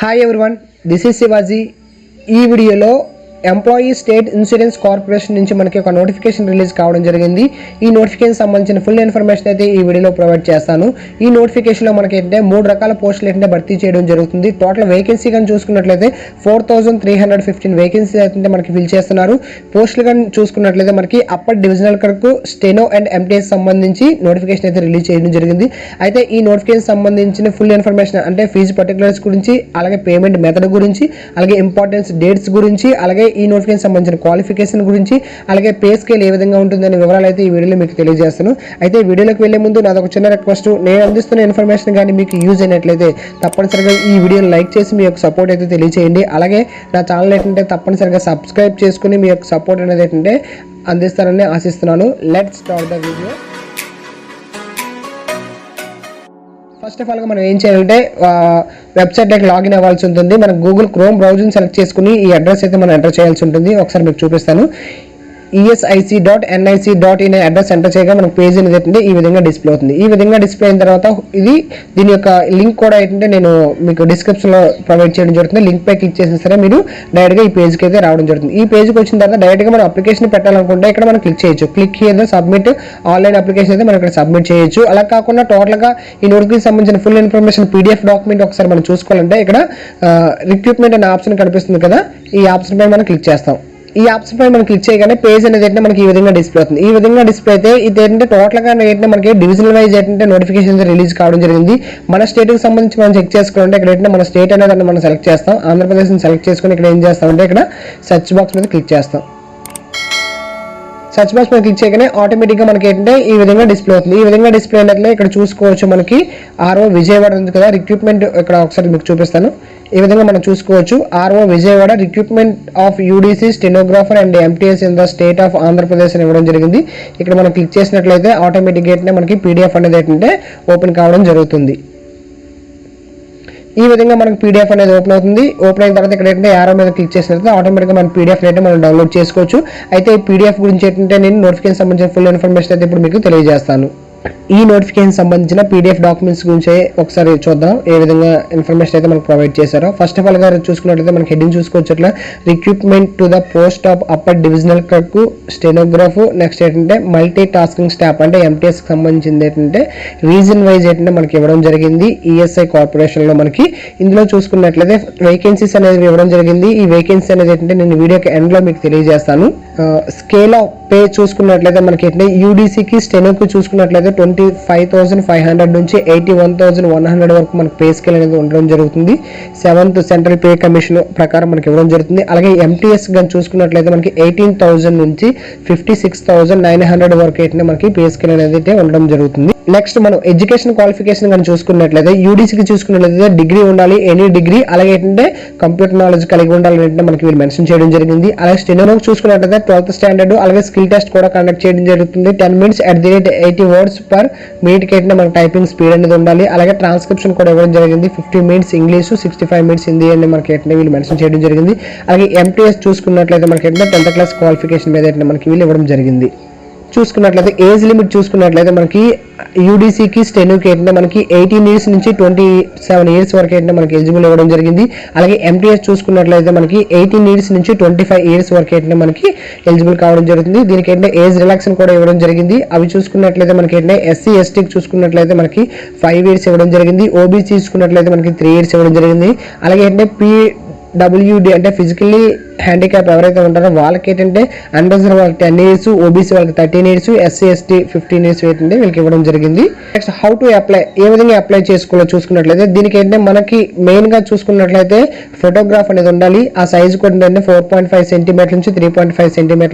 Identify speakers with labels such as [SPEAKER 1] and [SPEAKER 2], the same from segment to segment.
[SPEAKER 1] Hi everyone, this is Shivaji. ఈ వీడియోలో employee state insurance corporation నుంచి మనకి ఒక నోటిఫికేషన్ రిలీజ్ కావడం జరిగింది. ఈ నోటిఫికేషన్ సంబంధించిన ఫుల్ ఇన్ఫర్మేషన్ అయితే ఈ వీడియోలో ప్రొవైడ్ చేస్తాను. ఈ నోటిఫికేషన్లో మనకి ఏంటంటే 3 రకాల పోస్టులు ఏంటంటే భర్తీ చేయడం జరుగుతుంది. టోటల్ వేకెన్సీ కానీ చూసుకున్నట్లయితే 4315 వేకెన్సీ అయితే మనకి ఫిల్ చేస్తున్నారు. పోస్టులు కానీ చూసుకున్నట్లయితే మనకి upper divisional clerk, steno and MTS సంబంధించి నోటిఫికేషన్ అయితే రిలీజ్ చేయడం జరిగింది. అయితే ఈ నోటిఫికేషన్ సంబంధించిన ఫుల్ ఇన్ఫర్మేషన్ అంటే ఫీజు పర్టికులర్స్ గురించి, అలాగే పేమెంట్ మెథడ్ గురించి, అలాగే ఇంపార్టెన్స్ డేట్స్ గురించి, అలాగే ఈ నోటిఫికేషన్ సంబంధించిన క్వాలిఫికేషన్ గురించి, అలాగే పే స్కేల్ ఏ విధంగా ఉంటుందనే వివరాలు అయితే ఈ వీడియోలో మీకు తెలియజేస్తాను. అయితే వీడియోలోకి వెళ్లే ముందు నాది ఒక చిన్న రిక్వెస్ట్, నేను అందిస్తున్న ఇన్ఫర్మేషన్ కానీ మీకు యూజ్ అయినట్లయితే తప్పనిసరిగా ఈ వీడియోని లైక్ చేసి మీ యొక్క సపోర్ట్ అయితే తెలియజేయండి. అలాగే నా ఛానల్ ఏంటంటే తప్పనిసరిగా సబ్స్క్రైబ్ చేసుకుని మీ యొక్క సపోర్ట్ అనేది ఏంటంటే అందిస్తారని ఆశిస్తున్నాను. Let's start the video. First of ఆల్గా మనం ఏం చేయాలంటే వెబ్సైట్లోకి లాగిన్ అవ్వాల్సి ఉంటుంది. మనం గూగుల్ క్రోమ్ బ్రౌజర్ని సెలెక్ట్ చేసుకుని ఈ అడ్రస్ అయితే మనం ఎంటర్ చేయాల్సి ఉంటుంది. ఒకసారి మీకు చూపిస్తాను. esic.nic.in అడ్రస్ ఎంటర్ చేయగా మనకు పేజ్ అనేది ఏంటంటే ఈ విధంగా డిస్ప్లే అవుతుంది. ఈ విధంగా డిస్ప్లే అయిన తర్వాత దీని యొక్క లింక్ కూడా ఏంటంటే నేను మీకు డిస్క్రిప్షన్లో ప్రొవైడ్ చేయడం జరుగుతుంది. లింక్ పై క్లిక్ చేసిన సరే మీరు డైరెక్ట్గా ఈ పేజ్కి అయితే రావడం జరుగుతుంది. ఈ పేజ్కి వచ్చిన తర్వాత డైరెక్ట్గా మనం అప్లికేషన్ పెట్టాలనుకుంటే ఇక్కడ మనం క్లిక్ చేయొచ్చు. Click here submit online application అయితే మనం ఇక్కడ సబ్మిట్ చేయొచ్చు. అలా కాకుండా టోటల్గా ఈ నోటిఫికేషన్ సంబంధించిన ఫుల్ ఇన్ఫర్మేషన్ పీడిఎఫ్ డాక్యుమెంట్ ఒకసారి మనం చూసుకోవాలంటే ఇక్కడ రిక్రూట్మెంట్ అనే ఆప్షన్ కనిపిస్తుంది కదా, ఈ ఆప్షన్ పై మనం క్లిక్ చేస్తాం. ఈ ఆప్షన్ పై మనం క్లిక్ చేయగానే పేజ్ అనేది ఏంటంటే మనకి ఈ విధంగా డిస్ప్లే అవుతుంది. ఈ విధంగా డిస్ప్లే అయితే ఇది ఏంటంటే టోటల్గా ఏంటంటే మనకి డివిజనల్ వైజ్ ఏంటంటే నోటిఫికేషన్ రిలీజ్ కావడం జరిగింది. మన స్టేట్కి సంబంధించి మనం చెక్ చేసుకోవాలంటే ఇక్కడ ఏంటంటే మన స్టేట్ అనేది మనం సెలెక్ట్ చేస్తాం. ఆంధ్రప్రదేశ్ని సెలెక్ట్ చేసుకుని ఇక్కడ ఏం చేస్తామంటే ఇక్కడ సెర్చ్ బాక్స్ మీద క్లిక్ చేస్తాం. సర్చ్ బాక్స్ మీద క్లిక్ చేయగానే ఆటోమేటిక్గా మనకి ఏంటంటే ఈ విధంగా డిస్ప్లే అవుతుంది. ఈ విధంగా డిస్ప్లే అయినట్లే ఇక్కడ చూసుకోవచ్చు. మనకి ఆర్ఓ విజయవాడ ఉంది కదా, రిక్రూట్మెంట్ ఇక్కడ ఒకసారి మీకు చూపిస్తాను. ఈ విధంగా మనం చూసుకోవచ్చు. RO Vijayawada recruitment of UDC stenographer and MTS in the state of Andhra Pradesh అని ఇవ్వడం జరిగింది. ఇక్కడ మనం క్లిక్ చేసినట్లయితే ఆటోమేటిక్గా ఏంటంటే మనకి పీడిఎఫ్ అనేది ఏంటంటే ఓపెన్ కావడం జరుగుతుంది. ఈ విధంగా మనకు పీడిఎఫ్ అనేది ఓపెన్ అవుతుంది. ఓపెన్ అయిన తర్వాత ఇక్కడ ఏంటంటే యారో మీద క్లిక్ చేసినట్లయితే ఆటోమేటిక్గా మన పీడిఎఫ్ అయితే మనం డౌన్లోడ్ చేసుకోవచ్చు. అయితే ఈ పీడిఎఫ్ గురించి ఏంటంటే నేను నోటిఫికేషన్ సంబంధించిన ఫుల్ ఇన్ఫర్మేషన్ అయితే ఇప్పుడు మీకు తెలియజేస్తాను. ఈ నోటిఫికేషన్ సంబంధించిన పీడిఎఫ్ డాక్యుమెంట్స్ గురించి ఒకసారి చూద్దాం, ఏ విధంగా ఇన్ఫర్మేషన్ అయితే మనకు ప్రొవైడ్ చేశారో. ఫస్ట్ ఆఫ్ ఆల్ గా చూసుకున్నట్లయితే మనకి హెడ్డింగ్ చూసుకోవచ్చు. అట్లా recruitment to the post of upper divisional clerk, stenograph, next ఏంటంటే మల్టీ టాస్కింగ్ స్టాఫ్ అంటే ఎంటీఎస్ కి సంబంధించింది ఏంటంటే రీజన్ వైజ్ ఏంటంటే మనకి ఇవ్వడం జరిగింది. ఈఎస్ఐ కార్పొరేషన్ లో మనకి ఇందులో చూసుకున్నట్లయితే వేకెన్సీస్ అనేది ఇవ్వడం జరిగింది. ఈ వేకెన్సీ అనేది ఏంటంటే నేను వీడియోకి ఎండ్ లో మీకు తెలియజేస్తాను. స్కేల్ ఆఫ్ పే చూసుకున్నట్లయితే మనకి ఏంటంటే యూడీసీకి స్టెనోకి చూసుకున్నట్లయితే 25,500 నుంచి 81,100 వరకు మనకు పే స్కేల్ అనేది ఉండడం జరుగుతుంది. 7th సెంట్రల్ పే కమిషన్ ప్రకారం మనకి ఇవ్వడం జరుగుతుంది. అలాగే ఎంటీఎస్ కానీ చూసుకున్నట్లయితే మనకి 18,000 నుంచి 56,900 వరకు అయితే మనకి పే స్కేల్ అనేది ఉండడం జరుగుతుంది. నెక్స్ట్ మనం ఎడ్యుకేషన్ క్వాలిఫికేషన్ కానీ చూసుకున్నట్లయితే యూడీసీకి చూసుకున్నట్లయితే డిగ్రీ ఉండాలి, ఎనీ డిగ్రీ. అలాగే ఏంటంటే కంప్యూటర్ నాలెడ్జ్ కలిగి ఉండాలి అంటే మనకి వీళ్ళు మెన్షన్ చేయడం జరిగింది. అలాగే స్టెనోకి చూసుకున్నట్లయితే 12th స్టాండర్డ్ అలాగే స్కిల్ టెస్ట్ కూడా కండక్ట్ చేయడం జరుగుతుంది. 10 minutes at the rate 80 words per minute కి మనకి టైపింగ్ స్పీడ్ అనేది ఉండాలి. అలాగే ట్రాన్స్క్రిప్షన్ కూడా ఇవ్వడం జరిగింది. 50 minutes ఇంగ్లీష్, 65 minutes హిందీ అని మనకి వీళ్ళు మెన్షన్ చేయడం జరిగింది. అలాగే ఎంటీఎస్ చూసుకున్నట్లయితే మనకి 10th క్లాస్ క్వాలిఫికేషన్ మీద మనకి వీళ్ళు ఇవ్వడం జరిగింది. చూసుకున్నట్లయితే ఏజ్ లిమిట్ చూసుకున్నట్లయితే మనకి యూడీసీకి స్టెనోకి ఏంటంటే మనకి 18 years నుంచి 27 years వరకు ఏంటంటే మనకి ఎలిజిబుల్ ఇవ్వడం జరిగింది. అలాగే ఎంటీఎస్ చూసుకున్నట్లయితే మనకి 18 years నుంచి 25 years వరకు ఏంటంటే మనకి ఎలిజిబుల్ కావడం జరుగుతుంది. దీనికి ఏంటంటే ఏజ్ రిలాక్షన్ కూడా ఇవ్వడం జరిగింది. అవి చూసుకున్నట్లయితే మనకి ఏంటంటే ఎస్సీ ఎస్టీకి చూసుకున్నట్లయితే మనకి 5 years ఇవ్వడం జరిగింది. ఓబీసీ చూసుకున్నట్లయితే మనకి 3 years ఇవ్వడం జరిగింది. అలాగే ఏంటంటే PWD అంటే ఫిజికల్లీ హ్యాండిక్యాప్ ఎవరైతే ఉంటారో వాళ్ళకి ఏంటంటే అండర్సర్ వాళ్ళకి 10 years, ఓబీసీ వాళ్ళకి 13 years, ఎస్సీ ఎస్టీ 15 years ఏంటంటే వీళ్ళకి ఇవ్వడం జరిగింది. నెక్స్ట్ హౌ టు అప్లై, ఏ విధంగా అప్లై చేసుకోవాలో చూసుకున్నట్లయితే దీనికి ఏంటంటే మనకి మెయిన్ గా చూసుకున్నట్లయితే ఫోటోగ్రాఫ్ అనేది ఉండాలి. ఆ సైజ్ కూడా ఏంటంటే 4.5 cm నుంచి 3.5 cm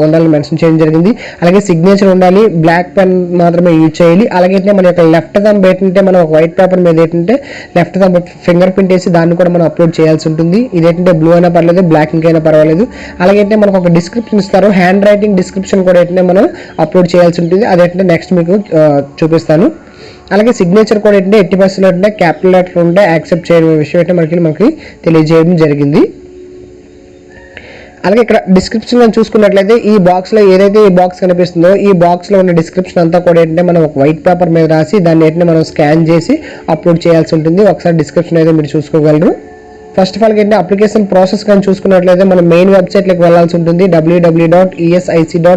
[SPEAKER 1] ఉండాలని మెన్షన్ చేయడం జరిగింది. అలాగే సిగ్నేచర్ ఉండాలి, బ్లాక్ పెన్ మాత్రమే యూజ్ చేయాలి. అలాగే ఏంటంటే మన యొక్క లెఫ్ట్ థంబ్ ఏంటంటే మనం ఒక వైట్ పేపర్ మీద ఏంటంటే లెఫ్ట్ థంబ్ ఫింగర్ ప్రింట్ వేసి దాన్ని కూడా మనం అప్లోడ్ చేయాల్సి ఉంటుంది. ఇదేంటంటే బ్లూ అయినా పర్లేదు, బ్లాక్ అయినా పర్వాలేదు. అలాగే మనకు ఒక డిస్క్రిప్షన్ ఇస్తారు, హ్యాండ్ రైటింగ్ డిస్క్రిప్షన్ కూడా ఏంటంటే మనం అప్లోడ్ చేయాల్సి ఉంటుంది. అదేంటంటే నెక్స్ట్ మీకు చూపిస్తాను. అలాగే సిగ్నేచర్ కూడా ఏంటంటే 80% అంటే క్యాపిటల్ లెటర్ ఉంటే యాక్సెప్ట్ చేయడం విషయం అయితే మనకి తెలియజేయడం జరిగింది. అలాగే ఇక్కడ డిస్క్రిప్షన్ చూసుకున్నట్లయితే ఈ బాక్స్లో ఏదైతే ఈ బాక్స్ కనిపిస్తుందో ఈ బాక్స్లో ఉన్న డిస్క్రిప్షన్ అంతా కూడా ఏంటంటే మనం ఒక వైట్ పేపర్ మీద రాసి దాన్ని ఏంటంటే మనం స్కాన్ చేసి అప్లోడ్ చేయాల్సి ఉంటుంది. ఒకసారి డిస్క్రిప్షన్ అయితే మీరు చూసుకోగలరు. ఫస్ట్ ఆఫ్ ఆల్ ఏంటంటే అప్లికేషన్ ప్రాసెస్ కానీ చూసుకున్నట్లయితే మనం మెయిన్ వెబ్సైట్లోకి వెళ్ళాల్సి ఉంటుంది. www.esic.nic.in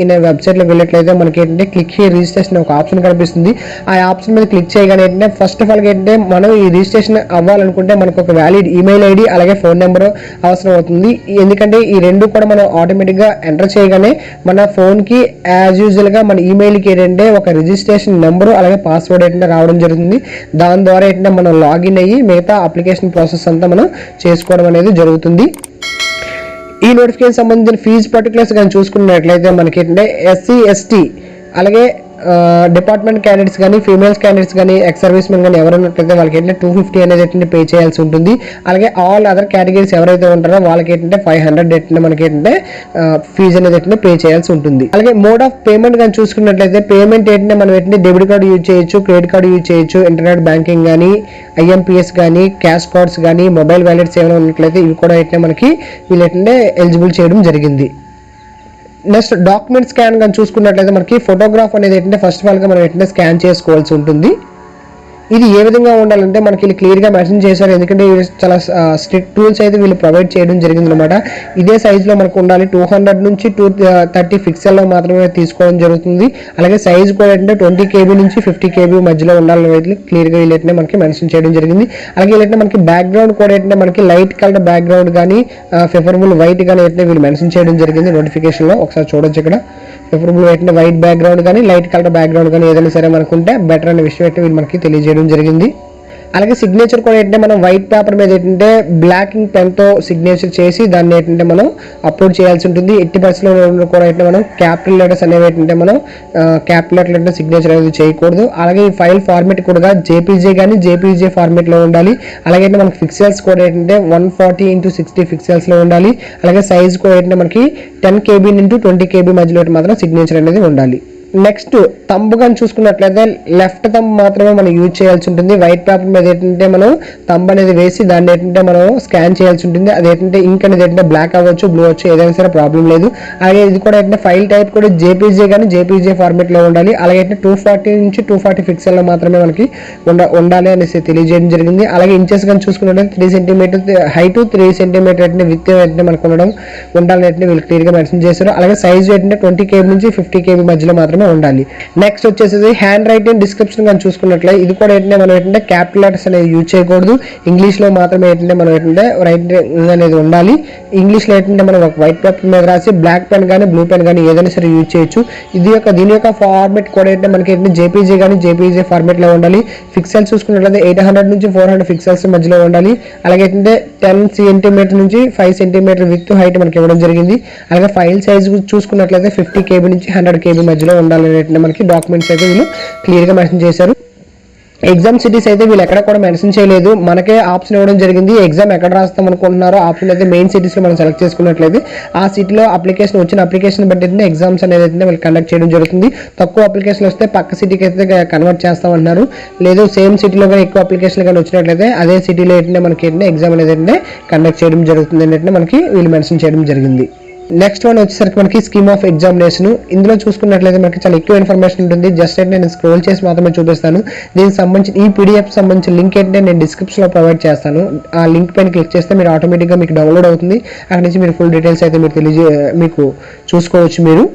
[SPEAKER 1] అనే వెబ్సైట్లోకి వెళ్ళినట్లయితే మనకి ఏంటంటే క్లిక్ హియర్ రిజిస్ట్రేషన్ ఒక ఆప్షన్ కనిపిస్తుంది. ఆ ఆప్షన్ మీద క్లిక్ చేయగానే ఏంటంటే ఫస్ట్ ఆఫ్ ఆల్ ఏంటంటే మనం ఈ రిజిస్ట్రేషన్ అవ్వాలనుకుంటే మనకు ఒక వ్యాలిడ్ ఈమెయిల్ ఐడి అలాగే ఫోన్ నెంబర్ అవసరం అవుతుంది. ఎందుకంటే ఈ రెండు కూడా మనం ఆటోమేటిక్గా ఎంటర్ చేయగానే మన ఫోన్కి యాజ్ యూజువల్గా మన ఈమెయిల్కి ఏంటంటే ఒక రిజిస్ట్రేషన్ నెంబరు అలాగే పాస్వర్డ్ ఏంటంటే రావడం జరుగుతుంది. దాని ద్వారా ఏంటంటే మనం లాగిన్ అయ్యి మిగతా అప్లికేషన్ ప్రాసెస్ అంతా మనం చేసుకోవడం అనేది జరుగుతుంది. ఈ నోటిఫికేషన్ సంబంధించిన ఫీజు పర్టికులర్స్ కానీ చూసుకున్నట్లయితే మనకి ఏంటంటే SC ST అలాగే డిపార్ట్మెంట్ క్యాండిడేట్స్ కానీ ఫీమేల్స్ క్యాండిడేట్స్ కానీ ఎక్స్ సర్వీస్ మెన్ కానీ ఎవరు ఉన్నట్లయితే వాళ్ళకి ఏంటంటే 250 అనేది ఏంటంటే పే చేయాల్సి ఉంటుంది. అలాగే ఆల్ అదర్ కేటగిరీస్ ఎవరైతే ఉంటారో వాళ్ళకి ఏంటంటే 500 ఏంటంటే మనకి ఏంటంటే ఫీజు అనేది ఏంటంటే పే చేయాల్సి ఉంటుంది. అలాగే మోడ్ ఆఫ్ పేమెంట్ కానీ చూసుకున్నట్లయితే పేమెంట్ ఏంటంటే మనం ఏంటంటే డెబిట్ కార్డు యూజ్ చేయొచ్చు, క్రెడిట్ కార్డు యూజ్ చేయొచ్చు, ఇంటర్నెట్ బ్యాంకింగ్ కానీ IMPS కానీ క్యాష్ కార్డ్స్ కానీ మొబైల్ వ్యాలెట్స్ ఏమైనా ఉన్నట్లయితే ఇవి కూడా ఏంటంటే మనకి వీళ్ళు ఏంటంటే ఎలిజిబుల్ చేయడం జరిగింది. నెక్స్ట్ డాక్యుమెంట్ స్కాన్ కానీ చూసుకున్నట్లయితే మనకి ఫోటోగ్రాఫ్ అనేది ఏంటంటే ఫస్ట్ ఆఫ్ ఆల్గా మనం ఏంటంటే స్కాన్ చేసుకోవాల్సి ఉంటుంది. ఇది ఏ విధంగా ఉండాలంటే మనకి వీళ్ళు క్లియర్గా మెన్షన్ చేశారు. ఎందుకంటే చాలా స్ట్రిక్ట్ టూల్స్ అయితే వీళ్ళు ప్రొవైడ్ చేయడం జరిగింది అనమాట. ఇదే సైజులో మనకు ఉండాలి. 200 నుంచి 230 పిక్సెల్లో మాత్రమే తీసుకోవడం జరుగుతుంది. అలాగే సైజ్ కూడా ఏంటంటే 20 KB నుంచి 50 KB మధ్యలో ఉండాలని అయితే క్లియర్గా వీళ్ళైతే మనకి మెన్షన్ చేయడం జరిగింది. అలాగే వీళ్ళైతే మనకి బ్యాక్గ్రౌండ్ కూడా ఏంటంటే మనకి లైట్ కలర్ బ్యాక్గ్రౌండ్ కానీ ప్రిఫరబుల్ వైట్ కానీ అయితే వీళ్ళు మెన్షన్ చేయడం జరిగింది నోటిఫికేషన్లో. ఒకసారి చూడొచ్చు ఇక్కడ ప్రిఫరబుల్ ఏంటంటే వైట్ బ్యాక్గ్రౌండ్ కానీ లైట్ కలర్ బ్యాక్గ్రౌండ్ కానీ ఏదైనా సరే మనకుంటే బెటర్ అనే విషయం అయితే వీళ్ళు మనకి తెలియజేయడం జరిగింది. అలాగే సిగ్నేచర్ కూడా ఏంటంటే మనం వైట్ పేపర్ మీద ఏంటంటే బ్లాక్ ఇంక్ పెన్తో సిగ్నేచర్ చేసి దాన్ని ఏంటంటే మనం అప్లోడ్ చేయాల్సి ఉంటుంది. ఎట్టి పరిస్థితుల్లో కూడా ఏంటంటే మనం క్యాపిటల్ లెటర్స్ అనేవి ఏంటంటే మనం క్యాపిటల్ లెటర్ సిగ్నేచర్ అనేది చేయకూడదు. అలాగే ఈ ఫైల్ ఫార్మేట్ కూడా JPG కానీ JPG ఫార్మేట్లో ఉండాలి. అలాగే మనకి పిక్సెల్స్ కూడా ఏంటంటే 140x60 పిక్సెల్స్లో ఉండాలి. అలాగే సైజ్ కూడా ఏంటంటే మనకి 10 KB నుంచి 20 KB మధ్యలో మాత్రం సిగ్నేచర్ అనేది ఉండాలి. నెక్స్ట్ తంబు కానీ చూసుకున్నట్లయితే లెఫ్ట్ తంబ్ మాత్రమే మనం యూజ్ చేయాల్సి ఉంటుంది. వైట్ పేపర్ మీద ఏంటంటే మనం తంబ్ అనేది వేసి దాన్ని ఏంటంటే మనం స్కాన్ చేయాల్సి ఉంటుంది. అది ఏంటంటే ఇంక్ అనేది ఏంటంటే బ్లాక్ అవ్వచ్చు, బ్లూ అవ్వచ్చు, ఏదైనా సరే ప్రాబ్లం లేదు. అలాగే ఇది కూడా ఏంటంటే ఫైల్ టైప్ కూడా JPG కానీ JPG ఫార్మేట్లో ఉండాలి. అలాగే 240 నుంచి 240 పిక్సెల్లో మాత్రమే మనకి ఉండాలి అనేసి తెలియజేయడం జరిగింది. అలాగే ఇంచెస్ కానీ చూసుకున్నట్లయితే 3 సెంటీమీటర్ హైట్ 3 సెంటీమీటర్ అంటే విత్ ఏంటంటే మనకు ఉండాలని అంటే వీళ్ళు క్లియర్గా మెన్షన్ చేశారు. అలాగే సైజ్ ఏంటంటే 20 KB నుంచి 50 KB మధ్యలో మాత్రమే ఉండాలి. నెక్స్ట్ వచ్చేసి హ్యాండ్ రైటింగ్ డిస్క్రిప్షన్ కానీ చూసుకున్నట్లయితే ఇది కూడా ఏంటంటే మనం ఏంటంటే క్యాపిటల్ లెటర్స్ అనేది యూజ్ చేయకూడదు. ఇంగ్లీష్లో మాత్రమే ఏంటంటే మనం ఏంటంటే రైటింగ్ అనేది ఉండాలి. ఇంగ్లీష్లో ఏంటంటే మనం ఒక వైట్ పేపర్ మీద రాసి బ్లాక్ పెన్ కానీ బ్లూ పెన్ కానీ ఏదైనా సరే యూజ్ చేయొచ్చు. దీని యొక్క ఫార్మేట్ కూడా ఏంటంటే మనకి ఏంటంటే JPG కానీ JPG ఫార్మేట్లో ఉండాలి. పిక్సెల్స్ చూసుకున్నట్లయితే 800 నుంచి 400 పిక్సెల్స్ మధ్యలో ఉండాలి. అలాగే ఏంటంటే 10 సెంటీమీటర్ నుంచి 5 సెంటీమీటర్ విత్ హైట్ మనకి ఇవ్వడం జరిగింది. అలాగే ఫైల్ సైజ్ చూసుకున్నట్లయితే 50 KB నుంచి 100 KB మధ్యలో ఉండాలి మనకి డాక్యుమెంట్స్ అయితే వీళ్ళు క్లియర్గా మెన్షన్ చేశారు. ఎగ్జామ్ సిటీస్ అయితే వీళ్ళు ఎక్కడ కూడా మెన్షన్ చేయలేదు. మనకే ఆప్షన్ ఇవ్వడం జరిగింది. ఎగ్జామ్ ఎక్కడ రాస్తాం అనుకుంటున్నారో ఆప్షన్ అయితే మెయిన్ సిటీస్లో మనం సెలెక్ట్ చేసుకున్నట్లయితే ఆ సిటీలో వచ్చిన అప్లికేషన్ బట్టి అయితే ఎగ్జామ్స్ అనేది అయితే వీళ్ళు కండక్ట్ చేయడం జరుగుతుంది. తక్కువ అప్లికేషన్ వస్తే పక్క సిటీకి అయితే కన్వర్ట్ చేస్తామంటున్నారు. లేదు సేమ్ సిటీలో కానీ ఎక్కువ అప్లికేషన్లు కానీ వచ్చినట్లయితే అదే సిటీలో ఏంటంటే మనకి ఏంటంటే ఎగ్జామ్ అనేది ఏంటంటే కండక్ట్ చేయడం జరుగుతుంది ఏంటంటే మనకి వీళ్ళు మెన్షన్ చేయడం జరిగింది. నెక్స్ట్ వన్ వచ్చేసరికి మనకి స్కీమ్ ఆఫ్ ఎగ్జామినేషన్. ఇందులో చూసుకున్నట్లయితే మనకి చాలా ఎక్కువ ఇన్ఫర్మేషన్ ఉంటుంది. జస్ట్ అయితే నేను స్క్రోల్ చేసి మాత్రమే చూపిస్తాను. దీనికి సంబంధించి ఈ PDF సంబంధించిన లింక్ ఏంటంటే నేను డిస్క్రిప్షన్లో ప్రొవైడ్ చేస్తాను. ఆ లింక్ పైన క్లిక్ చేస్తే మీరు ఆటోమేటిక్గా మీకు డౌన్లోడ్ అవుతుంది. అక్కడి నుంచి మీరు ఫుల్ డీటెయిల్స్ అయితే మీరు మీకు చూసుకోవచ్చు. మీరు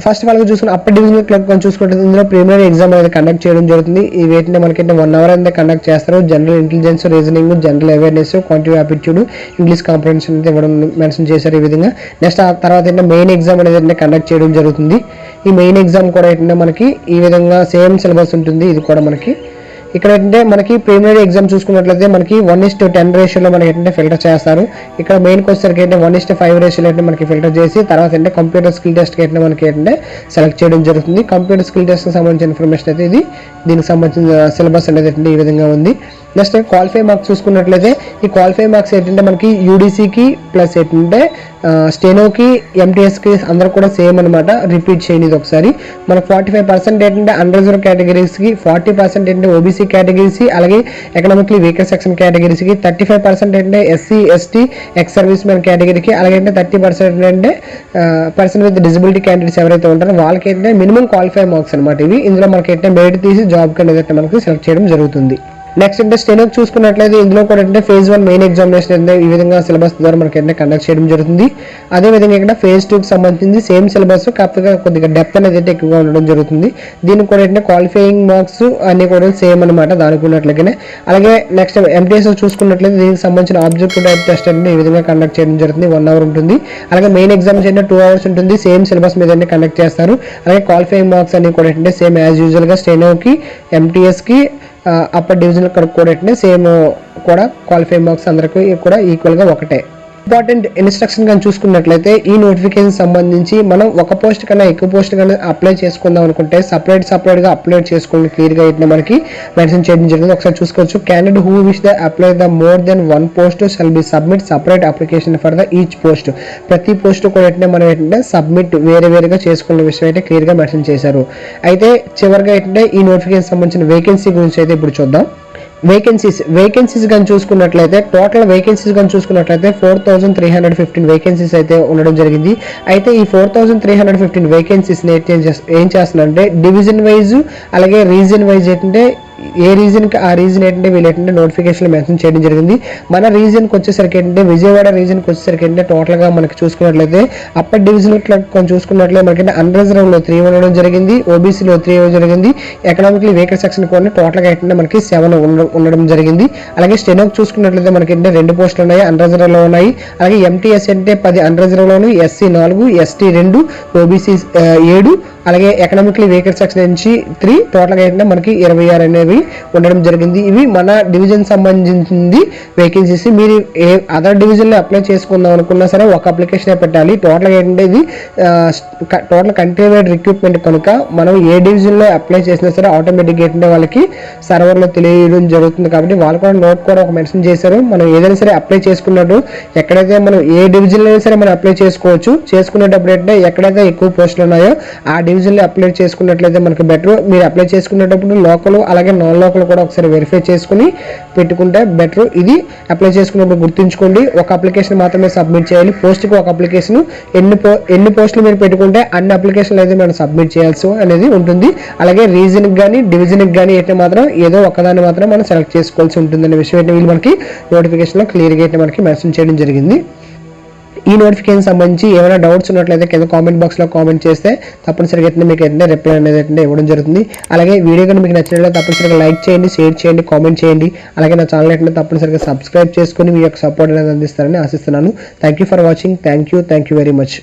[SPEAKER 1] ఫస్ట్ ఆఫ్ ఆల్ చూసుకుని అప్పర్ డివిజనల్ క్లర్క్ చూసుకుంటే ఇందులో ప్రిలిమినరీ ఎగ్జామ్ అనేది కండక్ట్ చేయడం జరుగుతుంది. ఈ వేటిని మనకైతే 1 అవర్ అయితే కండక్ట్ చేస్తారు. General intelligence, reasoning, general awareness, quantitative aptitude, English comprehension అయితే ఇవ్వడం మెన్షన్ చేశారు ఈ విధంగా. నెక్స్ట్ ఆ తర్వాత ఏంటంటే మెయిన్ ఎగ్జామ్ అనేది కండక్ట్ చేయడం జరుగుతుంది. ఈ మెయిన్ ఎగ్జామ్ కూడా ఏంటంటే మనకి ఈ విధంగా సేమ్ సిలబస్ ఉంటుంది. ఇది కూడా మనకి ఇక్కడ ఏంటంటే మనకి ప్రిలిమినరీ ఎగ్జామ్ చూసుకున్నట్లయితే మనకి 1:10 రేషియోలో మనకి ఏంటంటే ఫిల్టర్ చేస్తారు. ఇక్కడ మెయిన్కి వచ్చేసరికి ఏంటంటే 1:5 రేషియోలో ఏంటంటే మనకి ఫిల్టర్ చేసి తర్వాత ఏంటంటే కంప్యూటర్ స్కిల్ టెస్ట్కి ఏంటంటే మనకి ఏంటంటే సెలెక్ట్ చేయడం జరుగుతుంది. కంప్యూటర్ స్కిల్ టెస్ట్కి సంబంధించిన ఇన్ఫర్మేషన్ అయితే దీనికి సంబంధించిన సిలబస్ అనేది ఏంటంటే ఈ విధంగా ఉంది. నెక్స్ట్ క్వాలిఫై మార్క్స్ చూసుకున్నట్లయితే ఈ క్వాలిఫై మార్క్స్ ఏంటంటే మనకి UDCకి ప్లస్ ఏంటంటే స్టెనోకి MTSకి అందరూ కూడా సేమ్ అనమాట. రిపీట్ చేయండి ఇది ఒకసారి. మనకు 45% ఏంటంటే అండర్-రిజర్వ్ కేటగిరీస్కి, 40% ఏంటంటే OBC కేటగిరీస్, అలాగే ఎకనామిక్లీ వీకర్ సెక్షన్ కేటగిరీస్కి, 35% ఏంటంటే SC ST ex service men కేటగిరీకి, అలాగే 30% అంటే పర్సన్ విత్ డిజబిలిటీ క్యాండిడేట్స్ ఎవరైతే ఉంటారో వాళ్ళకి ఏంటంటే మినిమం క్వాలిఫై మార్క్స్ అనమాట ఇవి. ఇందులో మనకి ఏంటంటే మెరిట్ తీసి జాబ్ అనేది మనకి సెలెక్ట్ చేయడం జరుగుతుంది. నెక్స్ట్ అంటే స్టెనోకి చూసుకున్నట్లయితే ఇందులో కూడా అంటే ఫేజ్ 1 మెయిన్ ఎగ్జామినేషన్ అంటే ఈ విధంగా సిలబస్ ద్వారా మనకి అంటే కండక్ట్ చేయడం జరుగుతుంది. అదేవిధంగా ఇక్కడ ఫేజ్ 2కి సంబంధించి సేమ్ సిలబస్ కాకపోతే కొద్దిగా డెప్త్ అనేది అయితే ఎక్కువగా ఉండడం జరుగుతుంది. దీనికి కూడా అంటే క్వాలిఫైయింగ్ మార్క్స్ అన్ని కూడా సేమ్ అనమాట దానికి ఉన్నట్లుగానే. అలాగే నెక్స్ట్ ఎంటీఎస్ చూసుకున్నట్లయితే దీనికి సంబంధించిన ఆబ్జెక్టివ్ టైప్ టెస్ట్ అనేది ఈ విధంగా కండక్ట్ చేయడం జరుగుతుంది. 1 అవర్ ఉంటుంది. అలాగే మెయిన్ ఎగ్జామ్స్ అంటే 2 అవర్స్ ఉంటుంది. సేమ్ సిలబస్ మీద కండక్ట్ చేస్తారు. అలాగే క్వాలిఫైయింగ్ మార్క్స్ అన్ని కూడా అంటే సేమ్ యాజ్ యూజువల్గా స్టెనోకి ఎంటీఎస్కి అప్పర్ డివిజన్ కూడా సేమ్ కూడా క్వాలిఫై మార్క్స్ అందరికీ కూడా ఈక్వల్గా ఒకటే. ఇంపార్టెంట్ ఇన్స్ట్రక్షన్ కానీ చూసుకున్నట్లయితే ఈ నోటిఫికేషన్ సంబంధించి మనం ఒక పోస్ట్ కన్నా ఎక్కువ పోస్ట్ కన్నా అప్లై చేసుకుందాం అనుకుంటే సపరేట్గా అప్లోడ్ చేసుకోండి క్లియర్గా అయితే మనకి మెన్షన్ చేయడం జరిగింది. ఒకసారి చూసుకోవచ్చు. Candidate who wish the apply the more than 1 post shall be submit separate application for the each post. ప్రతి పోస్ట్ కూడా ఏంటంటే మనం ఏంటంటే సబ్మిట్ వేరేగా చేసుకునే విషయం అయితే క్లియర్గా మెన్షన్ చేశారు. అయితే చివరిగా ఏంటంటే ఈ నోటిఫికేషన్ సంబంధించిన వేకెన్సీ గురించి అయితే ఇప్పుడు చూద్దాం. వేకెన్సీస్ కానీ చూసుకున్నట్లయితే టోటల్ వేకెన్సీస్ కానీ చూసుకున్నట్లయితే 4315 వేకెన్సీస్ అయితే ఉండడం జరిగింది. అయితే ఈ 4315 వేకెన్సీస్ని ఏం చేస్తున్నారంటే డివిజన్ వైజ్ అలాగే రీజన్ వైజ్ ఏంటంటే ఏ రీజన్కి ఆ రీజన్ ఏంటంటే వీళ్ళు ఏంటంటే నోటిఫికేషన్లో మెన్షన్ చేయడం జరిగింది. మన రీజన్కి వచ్చేసరికి ఏంటంటే విజయవాడ రీజన్కి వచ్చేసరికి ఏంటంటే టోటల్గా మనకి చూసుకున్నట్లయితే అప్పర్ డివిజన్ కొంచెం చూసుకున్నట్లయితే మనకి అన్రిజర్వ్లో 3 ఉండడం జరిగింది, ఓబీసీలో 3 ఇవ్వడం జరిగింది, ఎకనామికలీ వీకర్ సెక్షన్ కూడా టోటల్గా ఏంటంటే మనకి 7 ఉండడం జరిగింది. అలాగే స్టెనోకి చూసుకున్నట్లయితే మనకి ఏంటంటే 2 పోస్టులు ఉన్నాయి, అన్రిజర్వ్లో ఉన్నాయి. అలాగే ఎంటీఎస్ అంటే 10 అన్రిజర్వ్లోను, ఎస్సీ 4, ఎస్టీ 2, ఓబీసీ 7, అలాగే ఎకనామికలీ వీకర్ సెక్షన్ నుంచి 3 టోటల్గా ఏంటంటే మనకి 26 అనేవి ఉండడం జరిగింది. ఇవి మన డివిజన్ సంబంధించింది వేకెన్సీస్. మీరు ఏ అదర్ డివిజన్లో అప్లై చేసుకుందాం అనుకున్నా సరే ఒక అప్లికేషన్ పెట్టాలి. టోటల్గా ఏంటంటే ఇది టోటల్ కంట్రీ వైడ్ రిక్రూట్మెంట్ కనుక మనం ఏ డివిజన్లో అప్లై చేసినా సరే ఆటోమేటిక్గా ఏంటంటే వాళ్ళకి సర్వర్లో తెలియడం జరుగుతుంది. కాబట్టి వాళ్ళు కూడా నోట్ కూడా ఒక మెన్షన్ చేశారు. మనం ఏదైనా సరే అప్లై చేసుకున్నట్టు ఎక్కడైతే మనం ఏ డివిజన్లో అయినా సరే మనం అప్లై చేసుకోవచ్చు. చేసుకునేటప్పుడు ఏంటంటే ఎక్కడైతే ఎక్కువ పోస్టులు ఉన్నాయో ఆ డివిజన్లో అప్లై చేసుకున్నట్లయితే మనకి బెటర్. మీరు అప్లై చేసుకునేటప్పుడు లోకల్ అలాగే నాన్ లోకల్ కూడా ఒకసారి వెరిఫై చేసుకుని పెట్టుకుంటే బెటర్. ఇది అప్లై చేసుకున్నప్పుడు గుర్తుంచుకోండి. ఒక అప్లికేషన్ మాత్రమే సబ్మిట్ చేయాలి. పోస్ట్కి ఒక అప్లికేషన్. ఎన్ని పోస్టులు మీరు పెట్టుకుంటే అన్ని అప్లికేషన్లు అయితే మనం సబ్మిట్ చేయాల్సి అనేది ఉంటుంది. అలాగే రీజన్కి కానీ డివిజన్కి కానీ అయితే మాత్రం ఏదో ఒకదాన్ని మాత్రం మనం సెలెక్ట్ చేసుకోవాల్సి ఉంటుంది అనే విషయం అయితే వీళ్ళు మనకి నోటిఫికేషన్లో క్లియర్గా అయితే మనకి మెన్షన్ చేయడం జరిగింది. ఈ నోటిఫికేషన్ సంబంధించి ఏమైనా డౌట్స్ ఉన్నట్లయితే కింద కామెంట్ బాక్స్లో కామెంట్ చేస్తే తప్పనిసరిగా అయితే మీకు అయితే రిప్లై అనేది అయితే ఇవ్వడం జరుగుతుంది. అలాగే వీడియో కనుక మీకు నచ్చినట్లయితే తప్పనిసరిగా లైక్ చేయండి, షేర్ చేయండి, కామెంట్ చేయండి. అలాగే నా ఛానల్ అయితే తప్పనిసరిగా సబ్స్క్రైబ్ చేసుకొని మీ యొక్క సపోర్ట్ అనేది అందిస్తారని ఆశిస్తున్నాను. Thank you for watching. Thank you very much.